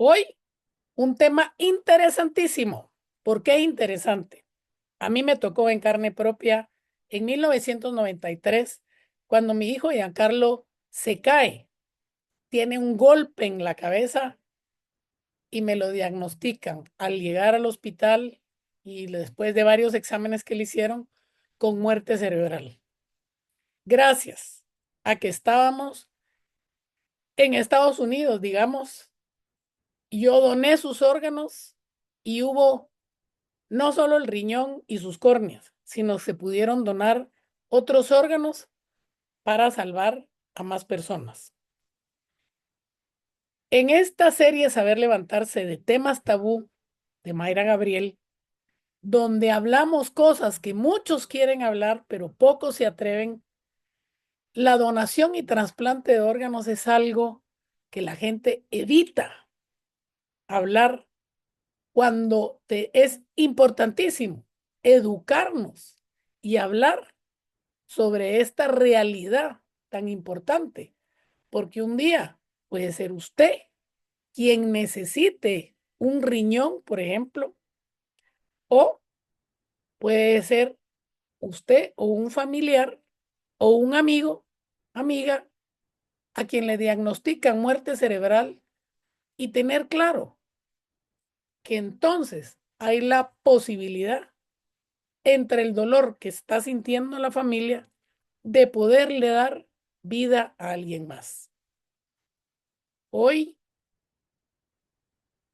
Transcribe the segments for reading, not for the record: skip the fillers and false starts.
Hoy un tema interesantísimo. ¿Por qué interesante? A mí me tocó en carne propia en 1993, cuando mi hijo Giancarlo se cae, tiene un golpe en la cabeza y me lo diagnostican al llegar al hospital y después de varios exámenes que le hicieron con muerte cerebral. Gracias a que estábamos en Estados Unidos, digamos, yo doné sus órganos y hubo no solo el riñón y sus córneas, sino se pudieron donar otros órganos para salvar a más personas. En esta serie Saber Levantarse de temas tabú de Mayra Gabriel, donde hablamos cosas que muchos quieren hablar, pero pocos se atreven, la donación y trasplante de órganos es algo que la gente evita hablar cuando es importantísimo educarnos y hablar sobre esta realidad tan importante, porque un día puede ser usted quien necesite un riñón, por ejemplo, o puede ser usted o un familiar o un amigo, amiga, a quien le diagnostican muerte cerebral y tener claro que entonces hay la posibilidad entre el dolor que está sintiendo la familia de poderle dar vida a alguien más. Hoy,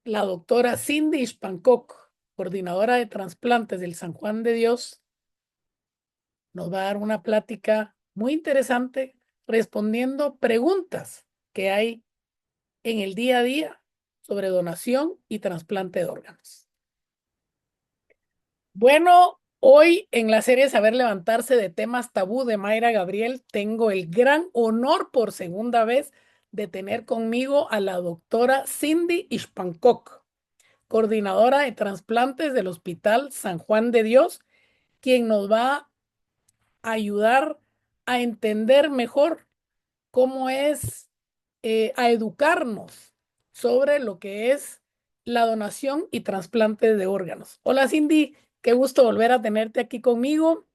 la doctora Cindy Spancock, coordinadora de trasplantes del San Juan de Dios, nos va a dar una plática muy interesante respondiendo preguntas que hay en el día a día sobre donación y trasplante de órganos. Bueno, hoy en la serie Saber Levantarse de temas tabú de Mayra Gabriel, tengo el gran honor por segunda vez de tener conmigo a la doctora Cindy Spancock, coordinadora de trasplantes del Hospital San Juan de Dios, quien nos va a ayudar a entender mejor cómo es, a educarnos sobre lo que es la donación y trasplante de órganos. Hola Cindy, qué gusto volver a tenerte aquí conmigo.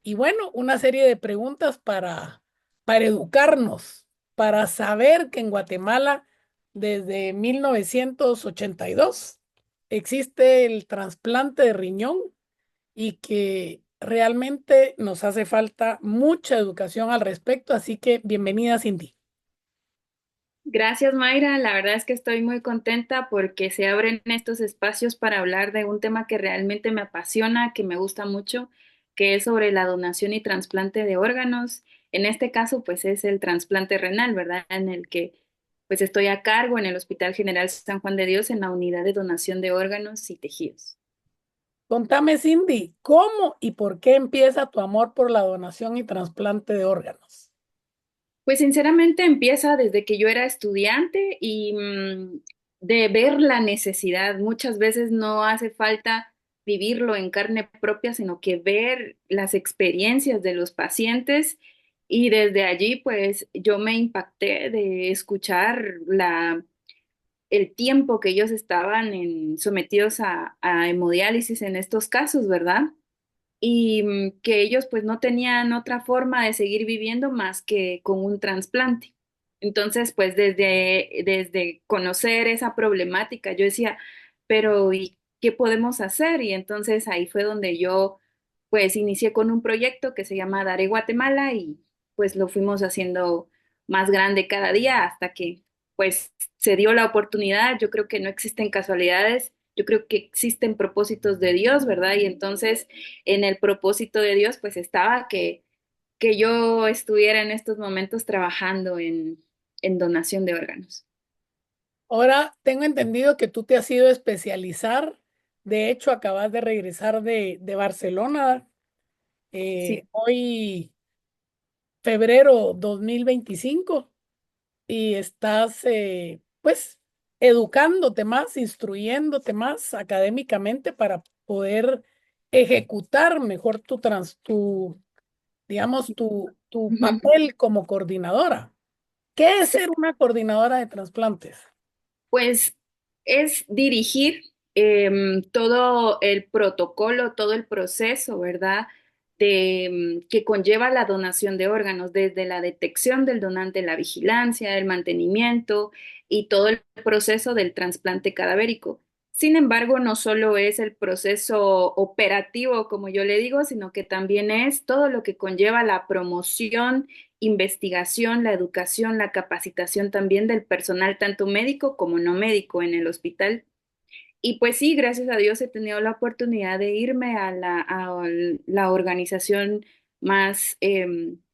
Y bueno, una serie de preguntas para educarnos, para saber que en Guatemala desde 1982 existe el trasplante de riñón y que realmente nos hace falta mucha educación al respecto. Así que bienvenida, Cindy. Gracias, Mayra. La verdad es que estoy muy contenta porque se abren estos espacios para hablar de un tema que realmente me apasiona, que me gusta mucho, que es sobre la donación y trasplante de órganos. En este caso, pues es el trasplante renal, ¿verdad? En el que pues estoy a cargo en el Hospital General San Juan de Dios en la unidad de donación de órganos y tejidos. Contame, Cindy, ¿cómo y por qué empieza tu amor por la donación y trasplante de órganos? Pues sinceramente empieza desde que yo era estudiante y de ver la necesidad. Muchas veces no hace falta vivirlo en carne propia, sino que ver las experiencias de los pacientes y desde allí pues yo me impacté de escuchar el tiempo que ellos estaban sometidos a hemodiálisis en estos casos, ¿verdad? Y que ellos pues no tenían otra forma de seguir viviendo más que con un trasplante. Entonces, pues desde conocer esa problemática, yo decía, pero ¿y qué podemos hacer? Y entonces ahí fue donde yo pues inicié con un proyecto que se llama Daré Guatemala y pues lo fuimos haciendo más grande cada día hasta que pues se dio la oportunidad. Yo creo que no existen casualidades, yo creo que existen propósitos de Dios, ¿verdad? Y entonces en el propósito de Dios, pues estaba que yo estuviera en estos momentos trabajando en donación de órganos. Ahora tengo entendido que tú te has ido a especializar. De hecho, acabas de regresar de Barcelona. Sí. Hoy, febrero 2025, y estás, pues, educándote más, instruyéndote más académicamente para poder ejecutar mejor digamos, tu Ujú. papel como coordinadora. ¿Qué es Sí, ser una coordinadora de trasplantes? pues Es dirigir todo el protocolo, todo el proceso, ¿verdad? Que conlleva la donación de órganos, desde la detección del donante, la vigilancia, el mantenimiento y todo el proceso del trasplante cadavérico. Sin embargo, no solo es el proceso operativo, como yo le digo, sino que también es todo lo que conlleva la promoción, investigación, la educación, la capacitación también del personal, tanto médico como no médico en el hospital. Y pues sí, gracias a Dios he tenido la oportunidad de irme a la organización más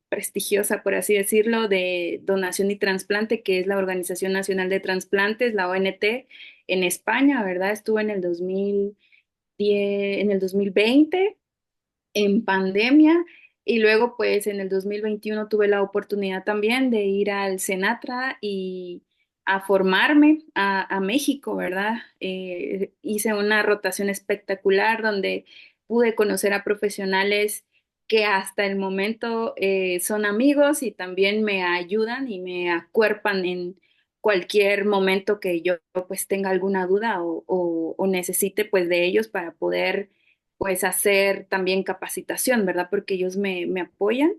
prestigiosa, por así decirlo, de donación y trasplante, que es la Organización Nacional de Transplantes, la ONT, en España, ¿verdad? Estuve en el 2010, en el 2020 en pandemia y luego pues en el 2021 tuve la oportunidad también de ir al Senatra y a formarme a México, ¿verdad? Hice una rotación espectacular donde pude conocer a profesionales que hasta el momento son amigos y también me ayudan y me acuerpan en cualquier momento que yo pues tenga alguna duda o necesite pues de ellos para poder pues hacer también capacitación, ¿verdad? Porque ellos me apoyan.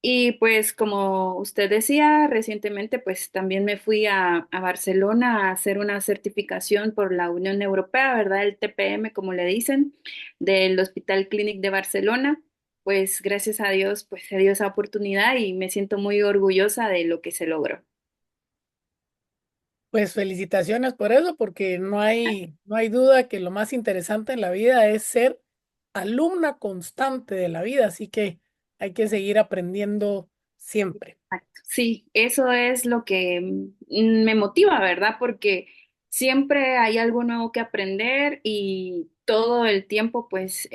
Y pues como usted decía, recientemente pues también me fui a Barcelona a hacer una certificación por la Unión Europea, ¿verdad? El TPM, como le dicen, del Hospital Clínic de Barcelona. Pues gracias a Dios pues se dio esa oportunidad y me siento muy orgullosa de lo que se logró. Pues felicitaciones por eso, porque no hay duda que lo más interesante en la vida es ser alumna constante de la vida, así que hay que seguir aprendiendo siempre. Exacto. Sí, eso es lo que me motiva, ¿verdad? Porque siempre hay algo nuevo que aprender y todo el tiempo, pues,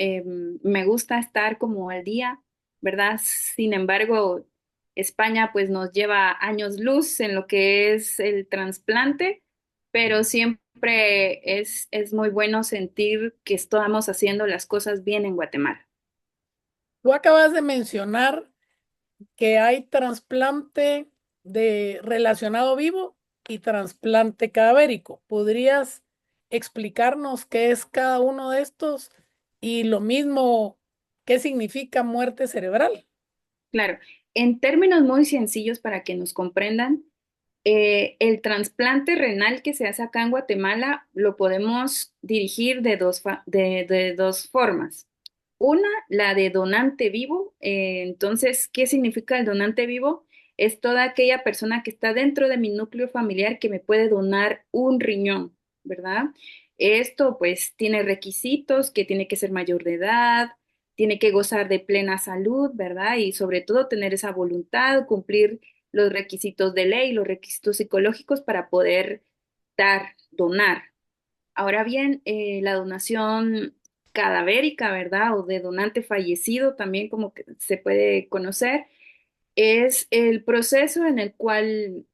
me gusta estar como al día, ¿verdad? Sin embargo, España, pues, nos lleva años luz en lo que es el trasplante, pero siempre es muy bueno sentir que estamos haciendo las cosas bien en Guatemala. Tú acabas de mencionar que hay trasplante de relacionado vivo y trasplante cadavérico. ¿Podrías explicarnos qué es cada uno de estos y lo mismo, qué significa muerte cerebral? Claro, en términos muy sencillos para que nos comprendan, el trasplante renal que se hace acá en Guatemala lo podemos dirigir de dos formas. Una, la de donante vivo. Entonces, ¿qué significa el donante vivo? Es toda aquella persona que está dentro de mi núcleo familiar que me puede donar un riñón, ¿verdad? Esto pues tiene requisitos que tiene que ser mayor de edad, tiene que gozar de plena salud, ¿verdad? Y sobre todo tener esa voluntad, cumplir los requisitos de ley, los requisitos psicológicos para poder donar. Ahora bien, la donación cadavérica, ¿verdad? O de donante fallecido, también como que se puede conocer, es el proceso en el cual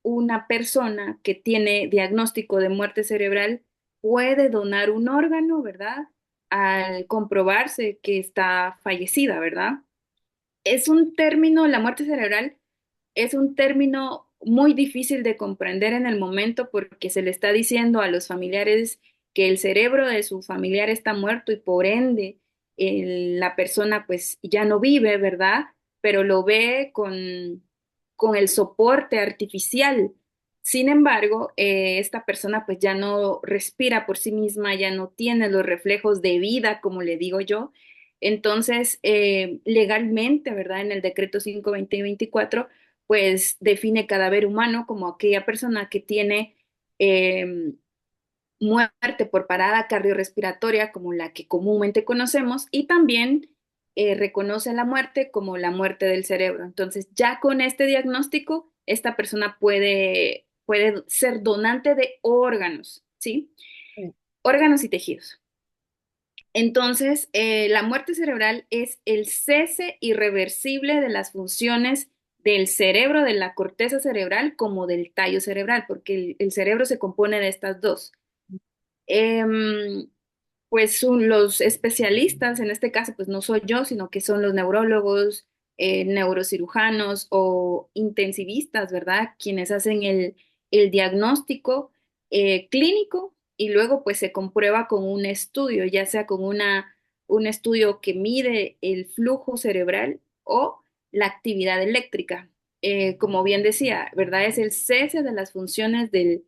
una persona que tiene diagnóstico de muerte cerebral puede donar un órgano, ¿verdad? Al comprobarse que está fallecida, ¿verdad? Es un término, la muerte cerebral es un término muy difícil de comprender en el momento porque se le está diciendo a los familiares que el cerebro de su familiar está muerto y por ende la persona pues ya no vive, ¿verdad? Pero lo ve con el soporte artificial. Sin embargo, esta persona pues ya no respira por sí misma, ya no tiene los reflejos de vida, como le digo yo. Entonces, legalmente, ¿verdad? En el decreto 520-24 pues define cadáver humano como aquella persona que tiene eh, muerte por parada cardiorrespiratoria como la que comúnmente conocemos y también reconoce la muerte como la muerte del cerebro. Entonces, ya con este diagnóstico, esta persona puede ser donante de órganos, ¿sí? Órganos y tejidos. Entonces, la muerte cerebral es el cese irreversible de las funciones del cerebro, de la corteza cerebral, como del tallo cerebral, porque el cerebro se compone de estas dos. Em, pues son los especialistas, en este caso, pues no soy yo, sino que son los neurólogos, neurocirujanos o intensivistas, ¿verdad? Quienes hacen el diagnóstico clínico y luego pues se comprueba con un estudio, ya sea con un estudio que mide el flujo cerebral o la actividad eléctrica. Como bien decía, ¿verdad? Es el cese de las funciones de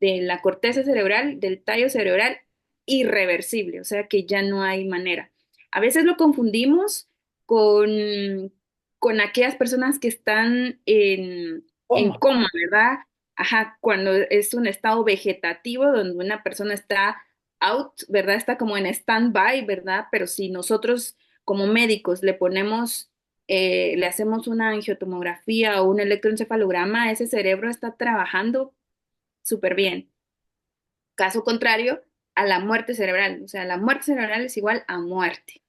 la corteza cerebral, del tallo cerebral, irreversible, o sea que ya no hay manera. A veces lo confundimos con, con aquellas personas que están en Coma. coma, ¿verdad? Ajá, cuando es un estado vegetativo donde una persona está out, ¿verdad? Está como en stand-by, ¿verdad? Pero si nosotros como médicos le ponemos, le hacemos una angiotomografía o un electroencefalograma, ese cerebro está trabajando súper bien. Caso contrario a la muerte cerebral, o sea, la muerte cerebral es igual a muerte.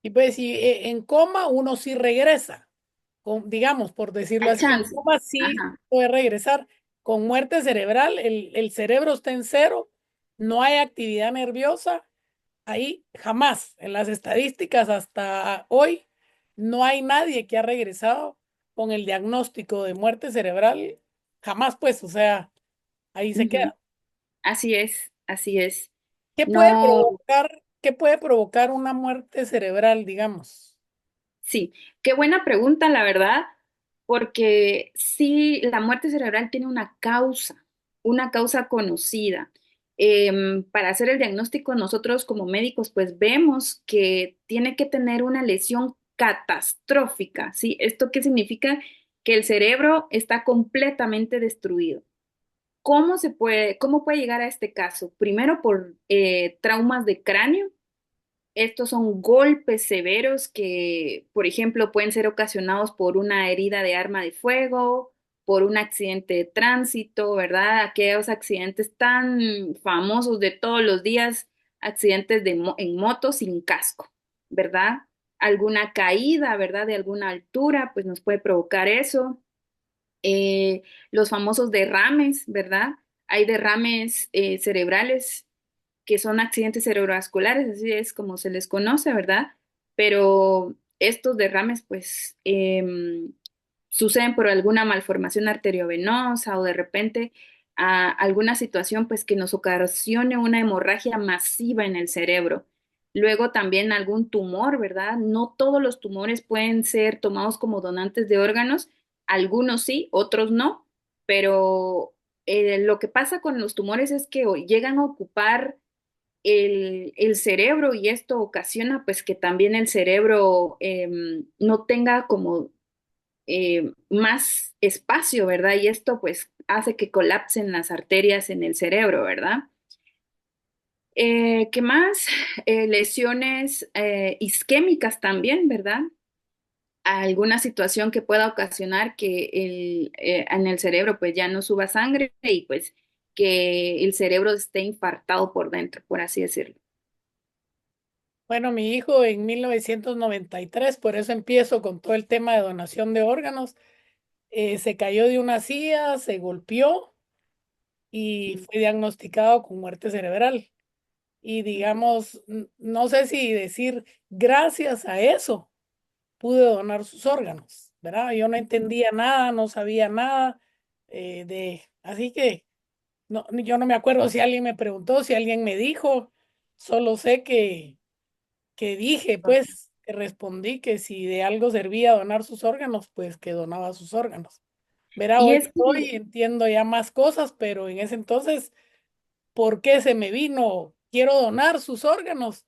Y pues si en coma uno sí regresa, digamos, por decirlo Hay así, en chance. coma sí Ajá. puede regresar. Con muerte cerebral, el cerebro está en cero, no hay actividad nerviosa, ahí jamás, en las estadísticas hasta hoy, no hay nadie que ha regresado con el diagnóstico de muerte cerebral, jamás pues, o sea, ahí se Ujú. queda. Así es, así es. ¿Qué No. qué puede provocar una muerte cerebral, digamos? Sí, qué buena pregunta, la verdad, porque sí, la muerte cerebral tiene una causa conocida. Para hacer el diagnóstico, nosotros como médicos, pues vemos que tiene que tener una lesión catastrófica, ¿sí? ¿Esto qué significa? Que el cerebro está completamente destruido. Cómo puede llegar a este caso? Primero por traumas de cráneo. Estos son golpes severos que, por ejemplo, pueden ser ocasionados por una herida de arma de fuego, por un accidente de tránsito, ¿verdad? Aquellos accidentes tan famosos de todos los días, accidentes en moto sin casco, ¿verdad? Alguna caída, ¿verdad? De alguna altura, pues nos puede provocar eso. Los famosos derrames, ¿verdad? Hay derrames cerebrales que son accidentes cerebrovasculares, así es como se les conoce, ¿verdad? Pero estos derrames, pues, suceden por alguna malformación arteriovenosa o de repente alguna situación, pues, que nos ocasione una hemorragia masiva en el cerebro. Luego también algún tumor, ¿verdad? No todos los tumores pueden ser tomados como donantes de órganos, algunos sí, otros no, pero lo que pasa con los tumores es que llegan a ocupar el cerebro y esto ocasiona pues que también el cerebro no tenga como más espacio, ¿verdad? Y esto pues hace que colapsen las arterias en el cerebro, ¿verdad? ¿Qué más? Lesiones isquémicas también, ¿verdad? Alguna situación que pueda ocasionar que en el cerebro pues ya no suba sangre y pues que el cerebro esté infartado por dentro, por así decirlo. Bueno, mi hijo en 1993, por eso empiezo con todo el tema de donación de órganos, se cayó de una silla, se golpeó y Mm, fue diagnosticado con muerte cerebral. Y ujú. digamos, no sé si decir gracias a eso pude donar sus órganos, ¿verdad? Yo no entendía nada, no sabía nada así que no, yo no me acuerdo si alguien me preguntó, si alguien me dijo, solo sé que dije, pues, que respondí que si de algo servía donar sus órganos, pues que donaba sus órganos. Verá, Y hoy es por que hoy entiendo ya más cosas, pero en ese entonces, ¿por qué se me vino? Quiero donar sus órganos.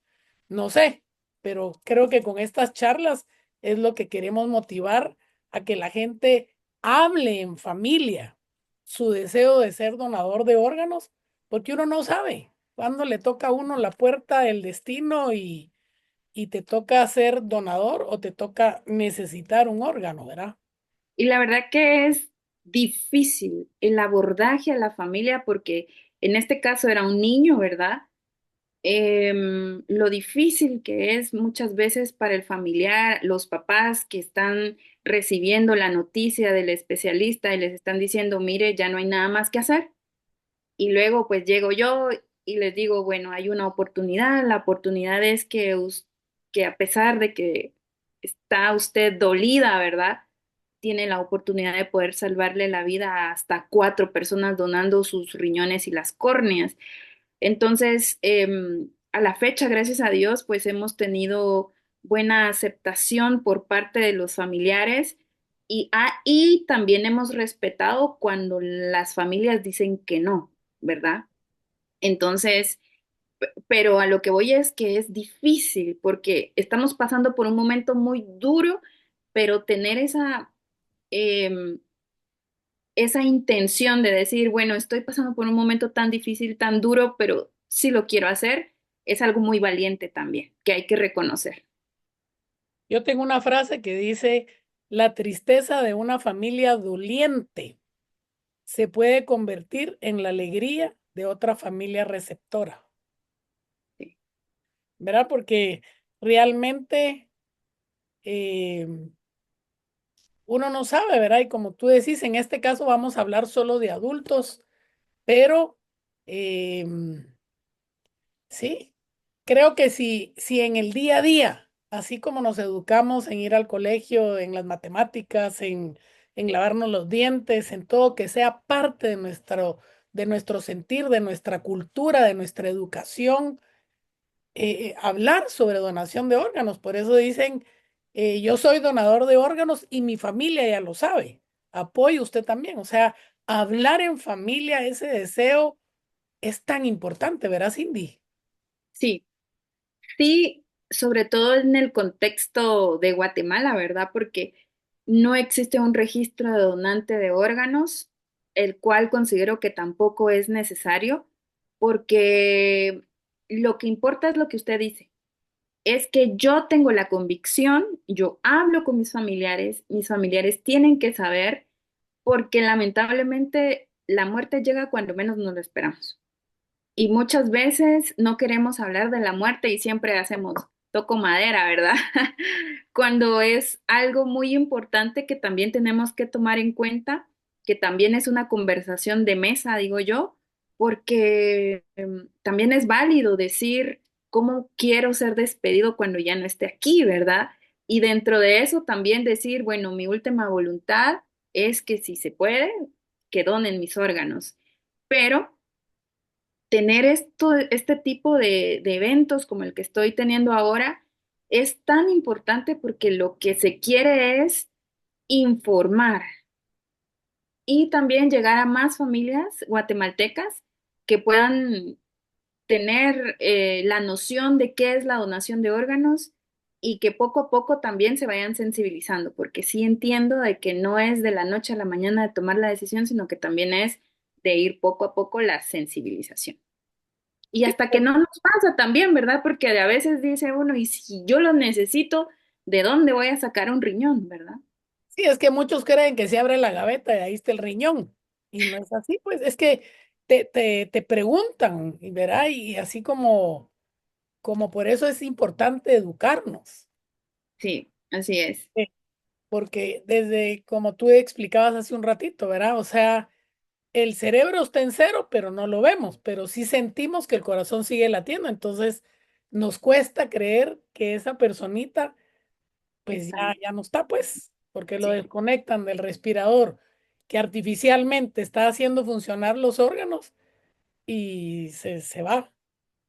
No sé, pero creo que con estas charlas es lo que queremos motivar a que la gente hable en familia su deseo de ser donador de órganos, porque uno no sabe cuándo le toca a uno la puerta del destino y te toca ser donador o te toca necesitar un órgano, ¿verdad? Y la verdad que es difícil el abordaje a la familia porque en este caso era un niño, ¿verdad? Lo difícil que es muchas veces para el familiar, los papás que están recibiendo la noticia del especialista y les están diciendo, mire, ya no hay nada más que hacer. Y luego pues llego yo y les digo, bueno, hay una oportunidad, la oportunidad es que a pesar de que está usted dolida, ¿verdad? tiene la oportunidad de poder salvarle la vida a hasta 4 personas donando sus riñones y las córneas. Entonces, a la fecha, gracias a Dios, pues hemos tenido buena aceptación por parte de los familiares y también hemos respetado cuando las familias dicen que no, ¿verdad? Entonces, pero a lo que voy es que es difícil porque estamos pasando por un momento muy duro, pero tener em, esa intención de decir, bueno, estoy pasando por un momento tan difícil, tan duro, pero sí lo quiero hacer, es algo muy valiente también, que hay que reconocer. Yo tengo una frase que dice, la tristeza de una familia doliente se puede convertir en la alegría de otra familia receptora, Sí, ¿verdad? Porque realmente eh, uno no sabe, ¿verdad? Y como tú decís, en este caso vamos a hablar solo de adultos, pero em, sí, creo que si en el día a día, así como nos educamos en ir al colegio, en las matemáticas, en lavarnos los dientes, en todo que sea parte de nuestro sentir, de nuestra cultura, de nuestra educación, hablar sobre donación de órganos. Por eso dicen, yo soy donador de órganos y mi familia ya lo sabe. Apoye usted también. O sea, hablar en familia, ese deseo es tan importante, ¿verdad, Cindy? sí, sí, sobre todo en el contexto de Guatemala, ¿verdad? Porque no existe un registro de donante de órganos, el cual considero que tampoco es necesario, porque lo que importa es lo que usted dice. Es que yo tengo la convicción, yo hablo con mis familiares tienen que saber, porque lamentablemente la muerte llega cuando menos nos lo esperamos. Y muchas veces no queremos hablar de la muerte y siempre hacemos toco madera, ¿verdad? Cuando es algo muy importante que también tenemos que tomar en cuenta, que también es una conversación de mesa, digo yo, porque también es válido decir cómo quiero ser despedido cuando ya no esté aquí, ¿verdad? Y dentro de eso también decir, bueno, mi última voluntad es que si se puede, que donen mis órganos. Pero tener este tipo de eventos como el que estoy teniendo ahora es tan importante porque lo que se quiere es informar y también llegar a más familias guatemaltecas que puedan tener la noción de qué es la donación de órganos y que poco a poco también se vayan sensibilizando, porque sí entiendo de que no es de la noche a la mañana de tomar la decisión, sino que también es de ir poco a poco la sensibilización. Y hasta que no nos pasa también, ¿verdad? Porque a veces dice uno, y si yo lo necesito, ¿de dónde voy a sacar un riñón, verdad? Sí, es que muchos creen que se abre la gaveta y ahí está el riñón. Y no es así, pues es que te preguntan, y verá, y así como por eso es importante educarnos. Sí, así es. Sí. Porque desde, como tú explicabas hace un ratito, ¿verdad? O sea, el cerebro está en cero, pero no lo vemos, pero sí sentimos que el corazón sigue latiendo. Entonces, nos cuesta creer que esa personita pues Está, ya no está, pues, porque lo sí. desconectan del respirador que artificialmente está haciendo funcionar los órganos y se va,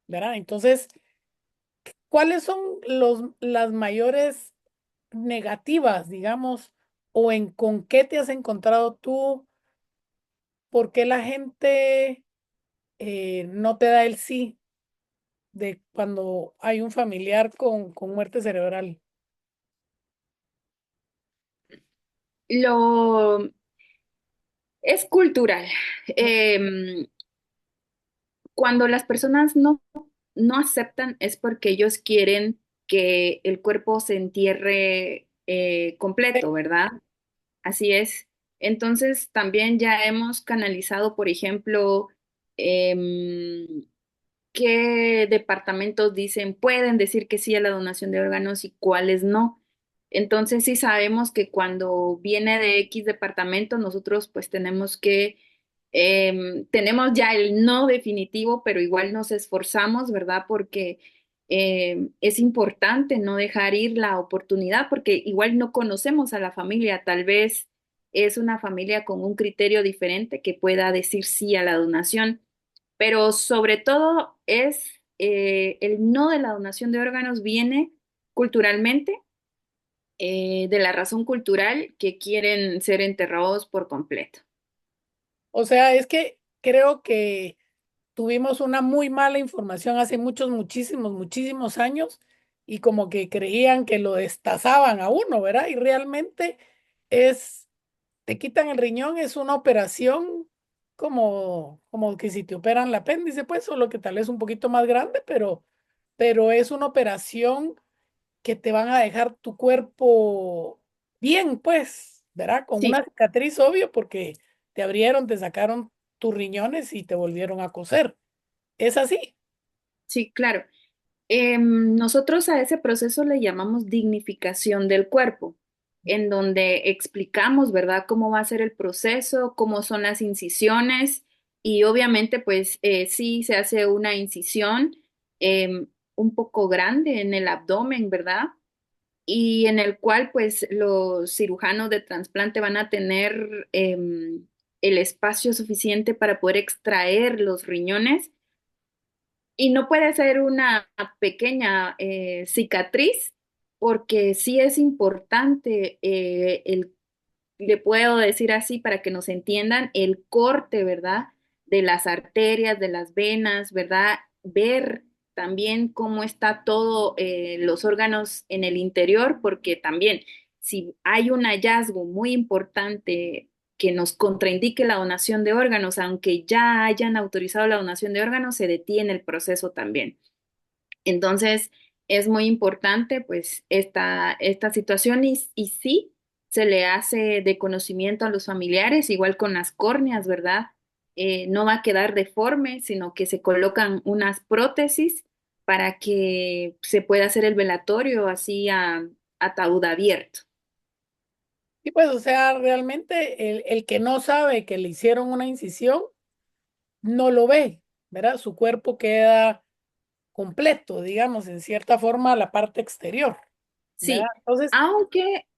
¿verdad? Entonces, ¿cuáles son las mayores negativas, digamos, o en con qué te has encontrado tú? ¿Por qué la gente no te da el sí de cuando hay un familiar con muerte cerebral? Lo es cultural. Em, Cuando las personas no aceptan es porque ellos quieren que el cuerpo se entierre completo, ¿verdad? Así es. Entonces, también ya hemos canalizado, por ejemplo, em, qué departamentos dicen pueden decir que sí a la donación de órganos y cuáles no. Entonces, sí sabemos que cuando viene de X departamento, nosotros pues tenemos ya el no definitivo, pero igual nos esforzamos, ¿verdad? Porque Es importante no dejar ir la oportunidad porque igual no conocemos a la familia, tal vez es una familia con un criterio diferente que pueda decir sí a la donación, pero sobre todo es el no de la donación de órganos viene culturalmente, de la razón cultural que quieren ser enterrados por completo. O sea, es que creo que tuvimos una muy mala información hace muchísimos años y como que creían que lo destazaban a uno, ¿verdad? Y realmente es, te quitan el riñón, es una operación como que si te operan el apéndice, pues solo que tal vez un poquito más grande, pero es una operación que te van a dejar tu cuerpo bien, pues, ¿verdad? Con Sí, una cicatriz, obvio, porque te abrieron, te sacaron tus riñones y te volvieron a coser. Es así. sí, claro. Nosotros a ese proceso le llamamos dignificación del cuerpo, en donde explicamos, ¿verdad?, cómo va a ser el proceso, cómo son las incisiones y obviamente, pues sí se hace una incisión un poco grande en el abdomen, ¿verdad? Y en el cual, pues los cirujanos de trasplante van a tener el espacio suficiente para poder extraer los riñones y no puede ser una pequeña cicatriz, porque sí es importante le puedo decir así para que nos entiendan, el corte, ¿verdad? De las arterias, de las venas, ¿verdad? Ver también cómo está todo los órganos en el interior, porque también si hay un hallazgo muy importante que nos contraindique la donación de órganos, aunque ya hayan autorizado la donación de órganos, se detiene el proceso también. Entonces, es muy importante pues esta situación y sí se le hace de conocimiento a los familiares, igual con las córneas, ¿verdad? No va a quedar deforme, sino que se colocan unas prótesis para que se pueda hacer el velatorio así a ataúd abierto. Y pues, o sea, realmente el que no sabe que le hicieron una incisión, no lo ve, ¿verdad? Su cuerpo queda completo, digamos, en cierta forma, la parte exterior, ¿verdad? Sí, Entonces,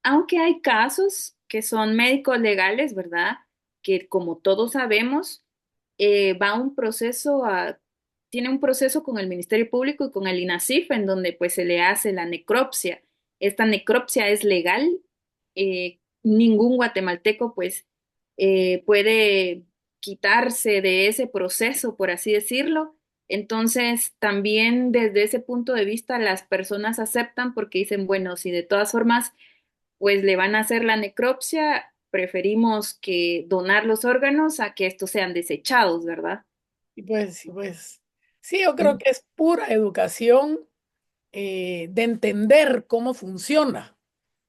aunque hay casos que son médicos legales, ¿verdad? Que como todos sabemos, va un proceso tiene un proceso con el Ministerio Público y con el INASIF en donde pues se le hace la necropsia. Esta necropsia es legal, ningún guatemalteco pues puede quitarse de ese proceso, por así decirlo. Entonces, también desde ese punto de vista, las personas aceptan porque dicen, bueno, si de todas formas, pues le van a hacer la necropsia, preferimos que donar los órganos a que estos sean desechados, ¿verdad? y pues, sí, yo creo Mm, que es pura educación de entender cómo funciona.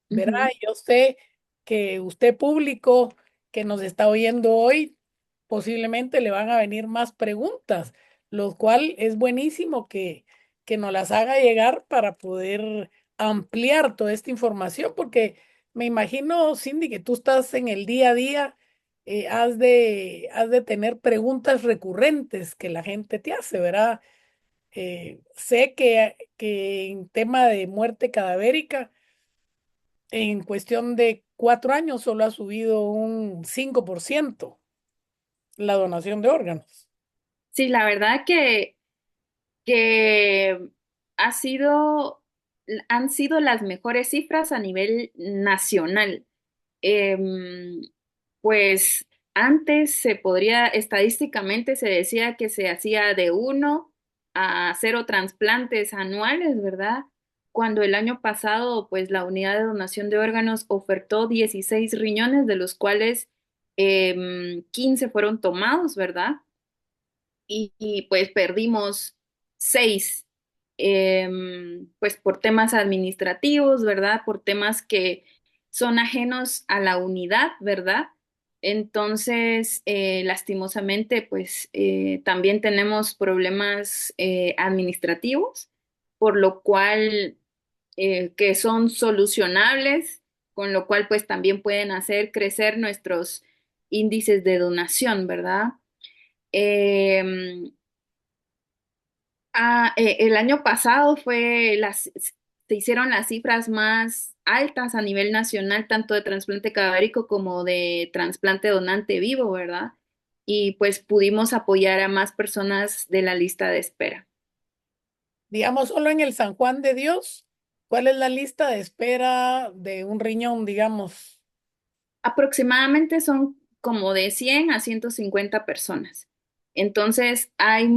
¿Verdad? ujú. Yo sé que usted público que nos está oyendo hoy, posiblemente le van a venir más preguntas, lo cual es buenísimo que nos las haga llegar para poder ampliar toda esta información, porque me imagino, Cindy, que tú estás en el día a día, has de tener preguntas recurrentes que la gente te hace, ¿verdad? Sé que en tema de muerte cadavérica, en cuestión de 4 años solo ha subido un 5% la donación de órganos. Sí, la verdad que ha sido, han sido las mejores cifras a nivel nacional. Em, pues antes se podría, estadísticamente se decía que se hacía de 1 a 0 trasplantes anuales, ¿verdad? Cuando el año pasado, pues la unidad de donación de órganos ofertó 16 riñones, de los cuales 15 fueron tomados, ¿verdad? Y, pues perdimos 6, pues por temas administrativos, ¿verdad? Por temas que son ajenos a la unidad, ¿verdad? Entonces, lastimosamente, pues también tenemos problemas administrativos, por lo cual, que son solucionables, con lo cual, pues también pueden hacer crecer nuestros índices de donación, ¿verdad? Em, El año pasado se hicieron las cifras más altas a nivel nacional, tanto de trasplante cadavérico como de trasplante donante vivo, ¿verdad? Y pues pudimos apoyar a más personas de la lista de espera. Digamos, solo en el San Juan de Dios, ¿cuál es la lista de espera de un riñón, digamos? Aproximadamente son como de 100 a 150 personas. Entonces, hay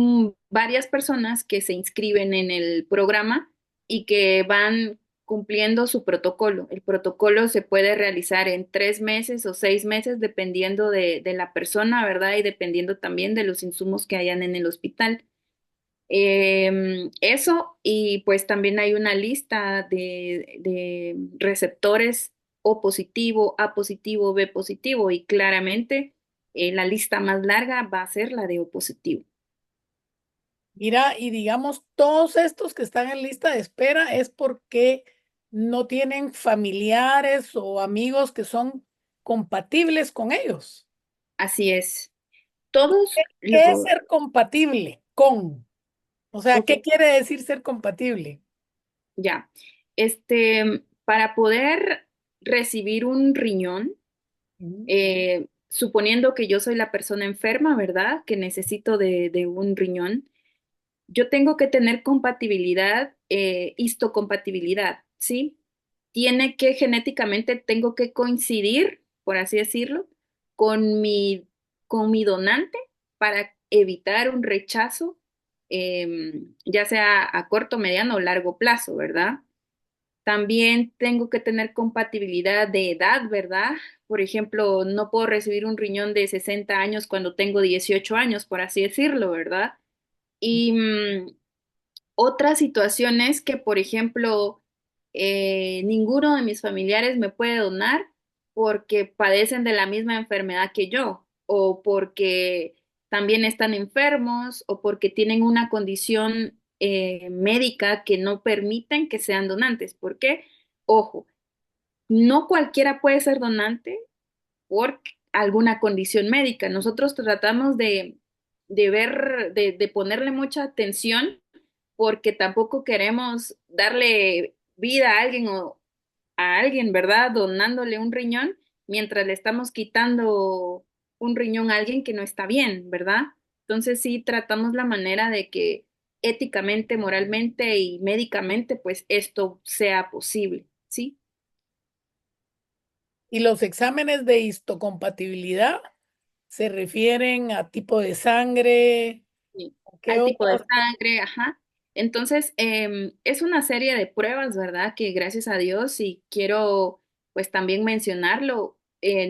varias personas que se inscriben en el programa y que van cumpliendo su protocolo. El protocolo se puede realizar en 3 meses o 6 meses, dependiendo de la persona, ¿verdad? Y dependiendo también de los insumos que hayan en el hospital. Eso, y pues también hay una lista de receptores O positivo, A positivo, B positivo, y claramente la lista más larga va a ser la de O positivo. Mira, y digamos, todos estos que están en lista de espera es porque no tienen familiares o amigos que son compatibles con ellos. Así es. Todos ¿Qué es lo, ser compatible con? O sea, ok, ¿qué quiere decir ser compatible? ya. Para poder recibir un riñón, Ujú. suponiendo que yo soy la persona enferma, ¿verdad? Que necesito de un riñón. Yo tengo que tener compatibilidad, histocompatibilidad, ¿sí? Tiene que genéticamente, tengo que coincidir, por así decirlo, con con mi donante para evitar un rechazo, ya sea a corto, mediano o largo plazo, ¿verdad? También tengo que tener compatibilidad de edad, ¿verdad? Por ejemplo, no puedo recibir un riñón de 60 años cuando tengo 18 años, por así decirlo, ¿verdad? Y otras situaciones que, por ejemplo, ninguno de mis familiares me puede donar porque padecen de la misma enfermedad que yo, o porque también están enfermos, o porque tienen una condición médica que no permiten que sean donantes. ¿Por qué? Ojo, no cualquiera puede ser donante por alguna condición médica. Nosotros tratamos de ver, de ponerle mucha atención porque tampoco queremos darle vida a alguien o a alguien, ¿verdad? Donándole un riñón mientras le estamos quitando un riñón a alguien que no está bien, ¿verdad? Entonces sí tratamos la manera de que éticamente, moralmente y médicamente, pues esto sea posible, ¿sí? Y los exámenes de histocompatibilidad se refieren a tipo de sangre, Sí, ¿qué al tipo de otras? sangre, ajá. Entonces, es una serie de pruebas, ¿verdad? Que gracias a Dios, y quiero pues también mencionarlo,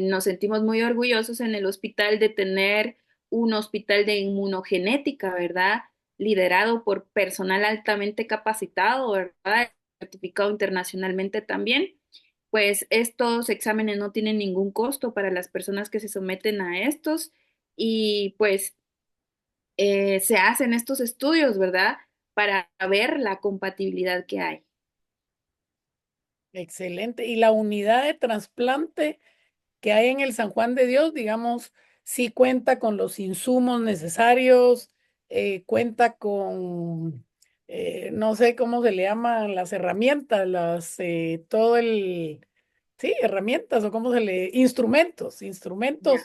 nos sentimos muy orgullosos en el hospital de tener un hospital de inmunogenética, ¿verdad? Liderado por personal altamente capacitado, ¿verdad? Certificado internacionalmente también. Pues estos exámenes no tienen ningún costo para las personas que se someten a estos y pues se hacen estos estudios, ¿verdad? Para ver la compatibilidad que hay. Excelente. Y la unidad de trasplante que hay en el San Juan de Dios, digamos, sí cuenta con los insumos necesarios, cuenta con, no sé cómo se le llaman las herramientas, todo el, sí, herramientas o cómo se le, Ya. instrumentos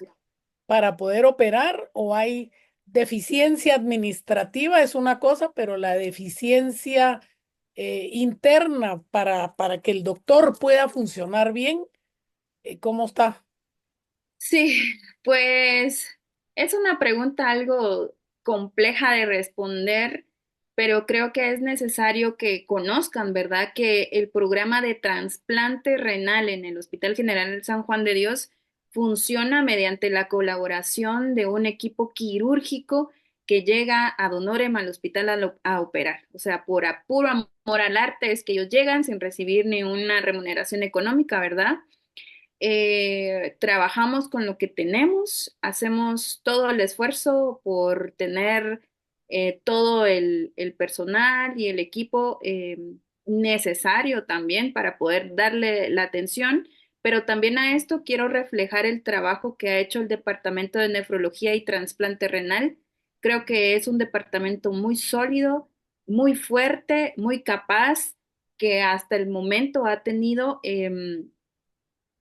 para poder operar o hay deficiencia administrativa, es una cosa, pero la deficiencia interna para que el doctor pueda funcionar bien, ¿cómo está? Sí, pues es una pregunta algo compleja de responder, pero creo que es necesario que conozcan, ¿verdad? Que el programa de trasplante renal en el Hospital General San Juan de Dios funciona mediante la colaboración de un equipo quirúrgico que llega ad honorem al hospital a operar. O sea, por puro amor al arte es que ellos llegan sin recibir ni una remuneración económica, ¿verdad? Trabajamos con lo que tenemos, hacemos todo el esfuerzo por tener todo el personal y el equipo necesario también para poder darle la atención, pero también a esto quiero reflejar el trabajo que ha hecho el Departamento de Nefrología y Trasplante Renal. Creo que es un departamento muy sólido, muy fuerte, muy capaz, que hasta el momento ha tenido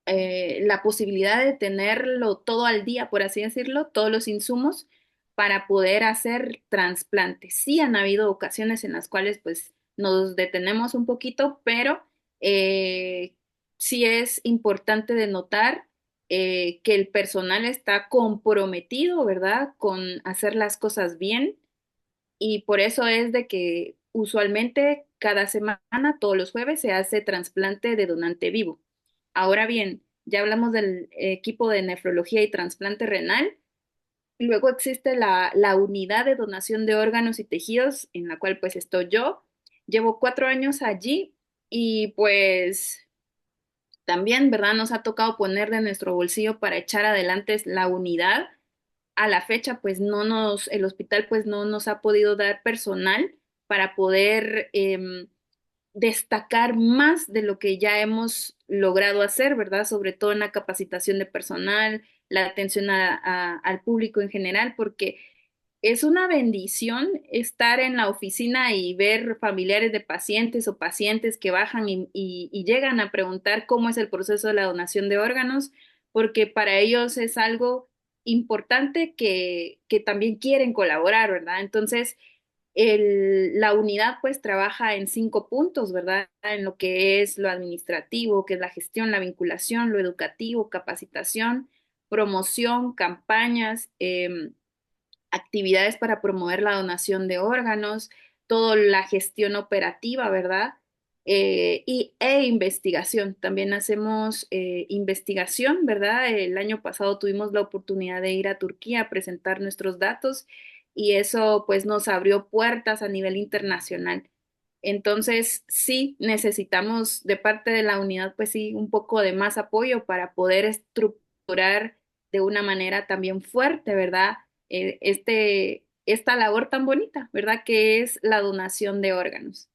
la posibilidad de tenerlo todo al día, por así decirlo, todos los insumos para poder hacer trasplantes. Sí han habido ocasiones en las cuales pues nos detenemos un poquito, pero eh, sí es importante de notar que el personal está comprometido, ¿verdad?, con hacer las cosas bien y por eso es de que usualmente cada semana, todos los jueves, se hace trasplante de donante vivo. Ahora bien, ya hablamos del equipo de nefrología y trasplante renal. Luego existe la unidad de donación de órganos y tejidos, en la cual pues estoy yo. Llevo 4 años allí y pues también, ¿verdad? Nos ha tocado poner de nuestro bolsillo para echar adelante la unidad. A la fecha, pues el hospital pues no nos ha podido dar personal para poder destacar más de lo que ya hemos logrado hacer, ¿verdad? Sobre todo en la capacitación de personal, la atención al público en general, porque es una bendición estar en la oficina y ver familiares de pacientes o pacientes que bajan y llegan a preguntar cómo es el proceso de la donación de órganos, porque para ellos es algo importante que también quieren colaborar, ¿verdad? Entonces, la unidad pues trabaja en 5 puntos, ¿verdad? En lo que es lo administrativo, que es la gestión, la vinculación, lo educativo, capacitación, promoción, campañas, actividades para promover la donación de órganos, toda la gestión operativa, ¿verdad? E investigación. También hacemos investigación, ¿verdad? El año pasado tuvimos la oportunidad de ir a Turquía a presentar nuestros datos y eso pues nos abrió puertas a nivel internacional. Entonces, sí, necesitamos de parte de la unidad, pues sí, un poco de más apoyo para poder estructurar de una manera también fuerte, ¿verdad? Esta labor tan bonita, ¿verdad? Que es la donación de órganos.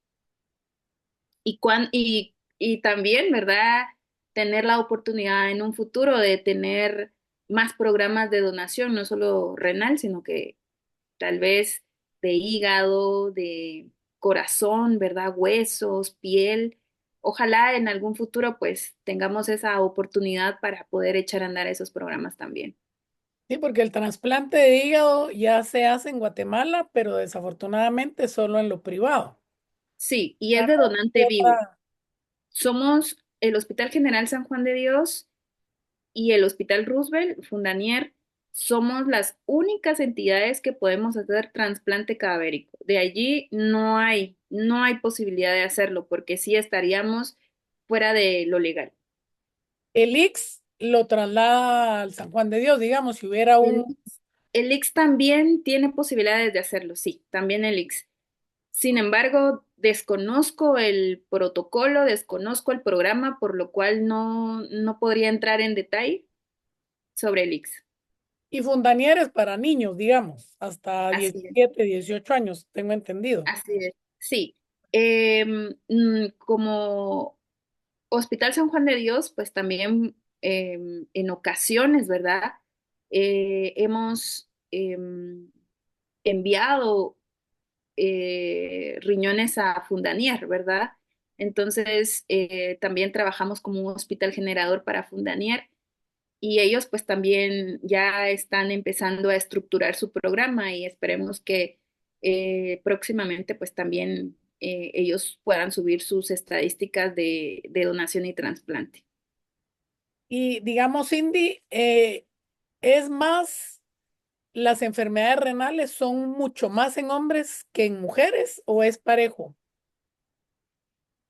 Y también, ¿verdad? Tener la oportunidad en un futuro de tener más programas de donación, no solo renal, sino que tal vez de hígado, de corazón, ¿verdad? Huesos, piel. Ojalá en algún futuro pues tengamos esa oportunidad para poder echar a andar esos programas también. Sí, porque el trasplante de hígado ya se hace en Guatemala, pero desafortunadamente solo en lo privado. Sí, y Ya es de no hay donante vivo. otra. Somos el Hospital General San Juan de Dios y el Hospital Roosevelt, Fundanier, somos las únicas entidades que podemos hacer trasplante cadavérico. De allí no hay posibilidad de hacerlo porque sí estaríamos fuera de lo legal. El IX lo traslada al San Juan de Dios, digamos, si hubiera El, un. el IX también tiene posibilidades de hacerlo, sí, también el IX. Sin embargo, desconozco el protocolo, desconozco el programa, por lo cual no podría entrar en detalle sobre el IX. Y Fundanieres para niños, digamos, hasta Así es. 17, 18 años, tengo entendido. Así es, sí. Como Hospital San Juan de Dios, pues también en ocasiones, ¿verdad? Hemos enviado riñones a Fundanier, ¿verdad? Entonces, también trabajamos como un hospital generador para Fundanier y ellos pues también ya están empezando a estructurar su programa y esperemos que próximamente pues también ellos puedan subir sus estadísticas de donación y trasplante. Y digamos, Cindy, es más, las enfermedades renales son mucho más en hombres que en mujeres, ¿o es parejo?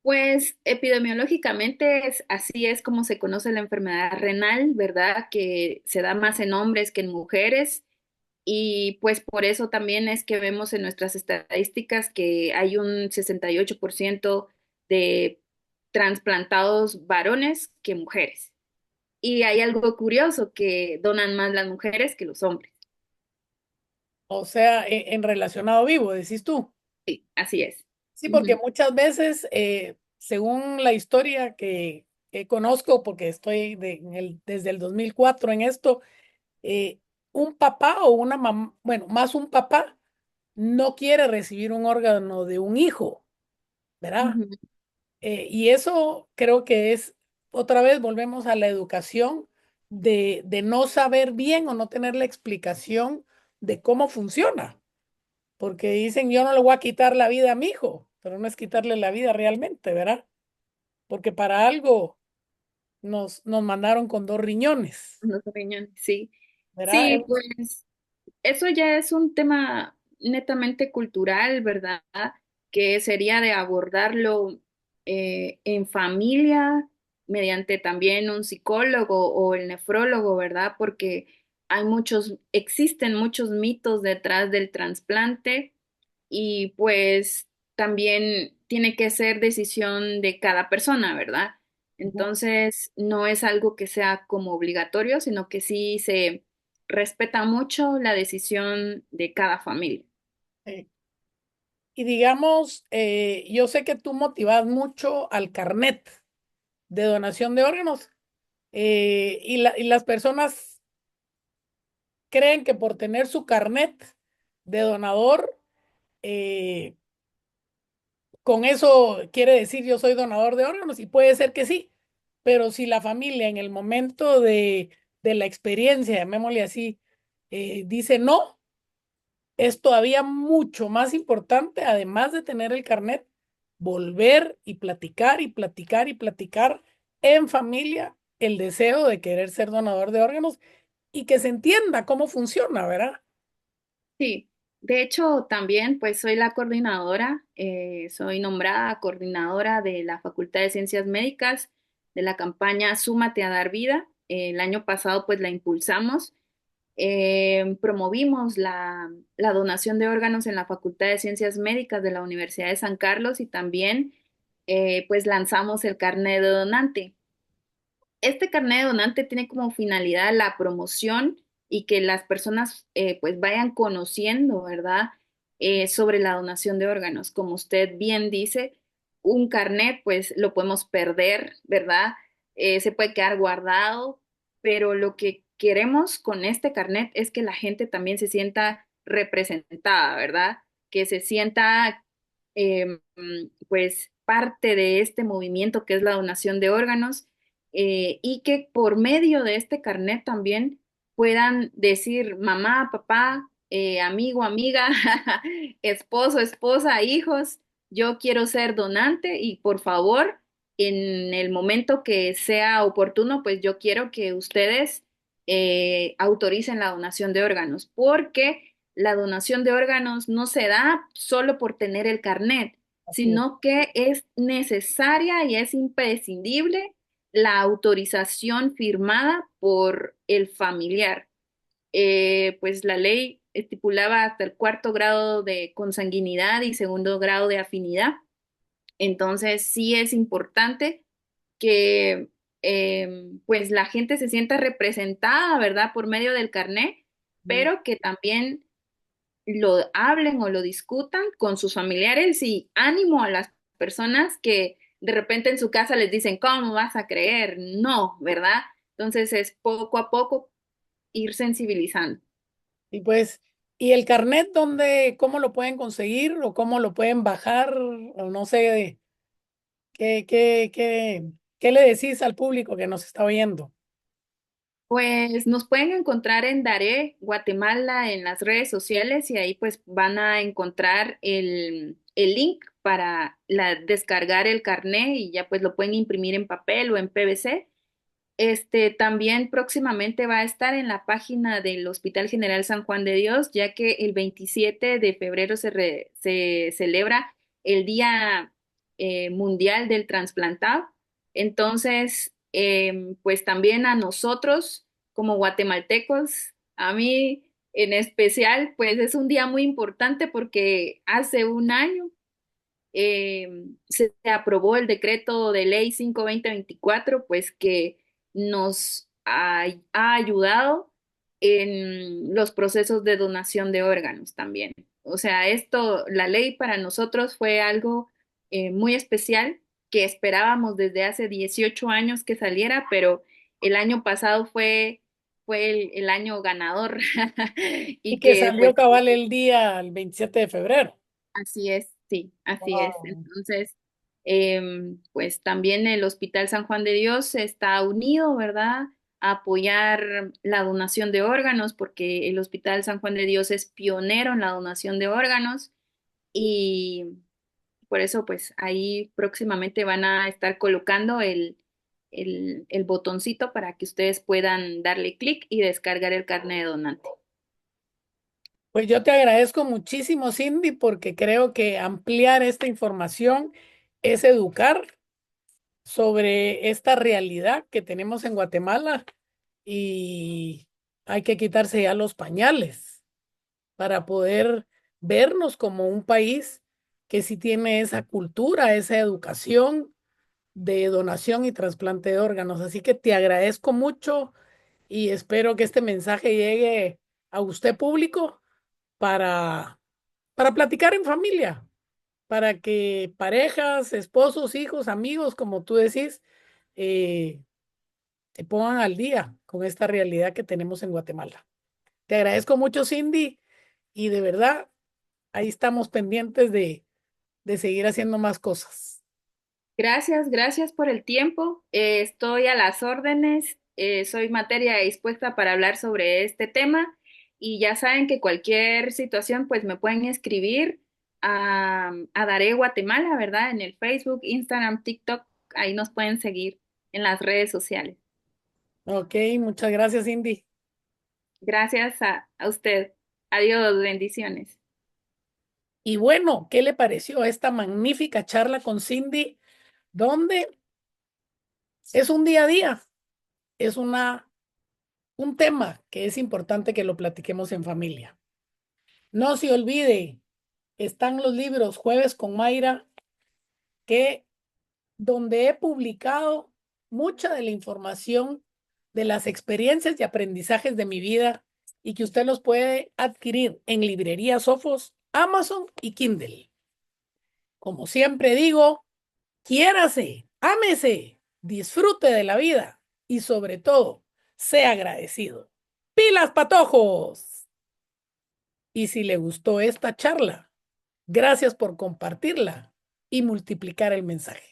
Pues epidemiológicamente así es como se conoce la enfermedad renal, ¿verdad? Que se da más en hombres que en mujeres. Y pues por eso también es que vemos en nuestras estadísticas que hay un 68% de trasplantados varones que mujeres. Y hay algo curioso que donan más las mujeres que los hombres. O sea, en relacionado vivo, decís tú. Sí, así es. Sí, porque Ujú. muchas veces, según la historia que conozco, porque estoy desde el 2004 en esto, un papá o una mamá, bueno, más un papá no quiere recibir un órgano de un hijo, ¿verdad? Ujú. Y eso creo que es, otra vez volvemos a la educación de no saber bien o no tener la explicación de cómo funciona, porque dicen yo no le voy a quitar la vida a mi hijo, pero no es quitarle la vida realmente, ¿verdad? Porque para algo nos mandaron con dos riñones, Los riñones, sí. ¿verdad? Sí, pues eso ya es un tema netamente cultural, ¿verdad? Que sería de abordarlo en familia, mediante también un psicólogo o el nefrólogo, ¿verdad? Porque existen muchos mitos detrás del trasplante y pues también tiene que ser decisión de cada persona, ¿verdad? Entonces, no es algo que sea como obligatorio, sino que sí se respeta mucho la decisión de cada familia. Eh, y digamos, yo sé que tú motivas mucho al carnet de donación de órganos y las personas creen que por tener su carnet de donador, eh, con eso quiere decir yo soy donador de órganos y puede ser que sí, pero si la familia en el momento de la experiencia, llamémosle así, dice no, es todavía mucho más importante, además de tener el carnet, volver y platicar y platicar y platicar en familia el deseo de querer ser donador de órganos y que se entienda cómo funciona, ¿verdad? Sí, de hecho también pues soy la coordinadora, soy nombrada coordinadora de la Facultad de Ciencias Médicas de la campaña Súmate a dar vida. El año pasado pues la impulsamos, promovimos la donación de órganos en la Facultad de Ciencias Médicas de la Universidad de San Carlos y también pues lanzamos el carnet de donante. Este carnet de donante tiene como finalidad la promoción y que las personas pues vayan conociendo, ¿verdad? Sobre la donación de órganos. Como usted bien dice, un carnet pues lo podemos perder, ¿verdad? Se puede quedar guardado, pero lo que queremos con este carnet es que la gente también se sienta representada, ¿verdad? Que se sienta pues parte de este movimiento que es la donación de órganos y que por medio de este carnet también puedan decir mamá, papá, amigo, amiga, esposo, esposa, hijos, yo quiero ser donante y por favor, en el momento que sea oportuno, pues yo quiero que ustedes autoricen la donación de órganos, porque la donación de órganos no se da solo por tener el carnet, Así es. sino que es necesaria y es imprescindible la autorización firmada por el familiar. Pues la ley estipulaba hasta el cuarto grado de consanguinidad y segundo grado de afinidad. Entonces sí es importante que pues la gente se sienta representada, ¿verdad? Por medio del carnet, Mm. pero que también lo hablen o lo discutan con sus familiares y ánimo a las personas que de repente en su casa les dicen, ¿cómo vas a creer? No, ¿verdad? Entonces es poco a poco ir sensibilizando. Y pues, ¿y el carnet dónde, cómo lo pueden conseguir o cómo lo pueden bajar? O no sé, ¿qué le decís al público que nos está oyendo? Pues nos pueden encontrar en Daré, Guatemala, en las redes sociales y ahí pues van a encontrar el link para descargar el carnet y ya pues lo pueden imprimir en papel o en PVC. También próximamente va a estar en la página del Hospital General San Juan de Dios, ya que el 27 de febrero se celebra el Día Mundial del Trasplantado. Entonces, pues también a nosotros como guatemaltecos, a mí en especial, pues es un día muy importante porque hace un año se aprobó el decreto de ley 5-2024, pues que nos ha ayudado en los procesos de donación de órganos también. O sea, la ley para nosotros fue algo muy especial que esperábamos desde hace 18 años que saliera, pero el año pasado fue fue el año ganador Y y que que salió pues cabal el día, el 27 de febrero. así es, sí, así es. Wow. Entonces, pues también el Hospital San Juan de Dios está unido, ¿verdad? A apoyar la donación de órganos, porque el Hospital San Juan de Dios es pionero en la donación de órganos y por eso, pues ahí próximamente van a estar colocando el botoncito para que ustedes puedan darle clic y descargar el carnet de donante. Pues yo te agradezco muchísimo, Cindy, porque creo que ampliar esta información es educar sobre esta realidad que tenemos en Guatemala y hay que quitarse ya los pañales para poder vernos como un país que sí tiene esa cultura, esa educación de donación y trasplante de órganos. Así que te agradezco mucho y espero que este mensaje llegue a usted público para, para platicar en familia, para que parejas, esposos, hijos, amigos, como tú decís, eh, se pongan al día con esta realidad que tenemos en Guatemala. Te agradezco mucho, Cindy, y de verdad, ahí estamos pendientes de seguir haciendo más cosas. Gracias, gracias por el tiempo. Estoy a las órdenes. Soy materia dispuesta para hablar sobre este tema y ya saben que cualquier situación pues me pueden escribir a Daré Guatemala, ¿verdad? En el Facebook, Instagram, TikTok, ahí nos pueden seguir en las redes sociales. Ok, muchas gracias, Cindy. Gracias a usted. Adiós, bendiciones. Y bueno, ¿qué le pareció esta magnífica charla con Cindy, donde es un día a día, es un tema que es importante que lo platiquemos en familia? No se olvide, están los libros Jueves con Mayra, que donde he publicado mucha de la información de las experiencias y aprendizajes de mi vida y que usted los puede adquirir en librerías Sofos, Amazon y Kindle. Como siempre digo, quiérase, ámese, disfrute de la vida y sobre todo, sea agradecido. ¡Pilas, patojos! Y si le gustó esta charla, gracias por compartirla y multiplicar el mensaje.